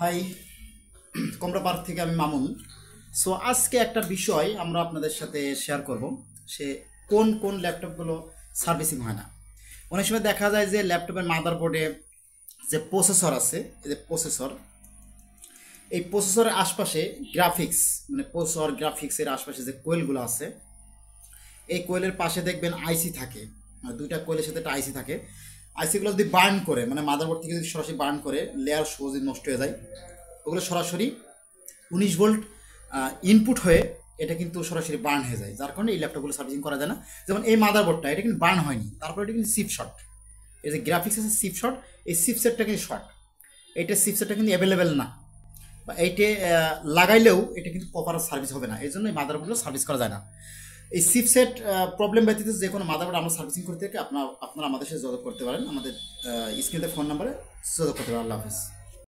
High, কমরা park থেকে আমি Mamun. So আজকে একটা বিষয় আমরা আপনাদের সাথে শেয়ার করব। সে কোন কোন ল্যাপটপগুলো সার্ভিসিং হয় না। অনেক সময় দেখা যায় যে ল্যাপটপের মাদারবোর্ডে যে প্রসেসর আছে, এই যে প্রসেসর, এই প্রসেসরের আশপাশে গ্রাফিক্স, মানে প্রসেসর গ্রাফিক্সের আশপাশে যে কোয়েলগুলো আছে, এই কোয়েলের পাশে দেখবেন আইসি থাকে, মানে দুইটা কোয়েলের সাথে একটা আইসি থাকে। আইসিগুলো যদি বার্ন করে, মানে মাদারবোর্ড থেকে যদি সরাসরি বার্ন করে, লেয়ার সহজে নষ্ট হয়ে যায়। ওগুলো সরাসরি 19 ভোল্ট ইনপুট হয়ে এটা কিন্তু সরাসরি বার্ন হয়ে যায়, যার কারণে এই ল্যাপটপগুলো সার্ভিসিং করা যায় না। যেমন এই মাদারবোর্ডটা, এটা কিন্তু বার্ন হয়নি, তারপরে এটা কিন্তু চিপ শর্ট। এই যে গ্রাফিক্স আছে চিপ শর্ট, এই চিপসেটটা কিন্তু শর্ট, এইটা চিপসেটটা কিন্তু অ্যাভেলেবেল না, বা এইটে লাগাইলেও এটা কিন্তু প্রপার সার্ভিস হবে না। এই জন্য এই মাদারবোর্ডগুলো সার্ভিস করা যায় না। এই চিপসেট প্রবলেম ব্যতীত যে কোনো মাদারবোর্ড আমরা সার্ভিসিং করতে থেকে আপনারা আমাদের সাথে যোগাযোগ করতে পারেন, আমাদের স্ক্রিনে ফোন নাম্বারে যোগাযোগ করতে পারেন। আল্লাহ হাফিজ।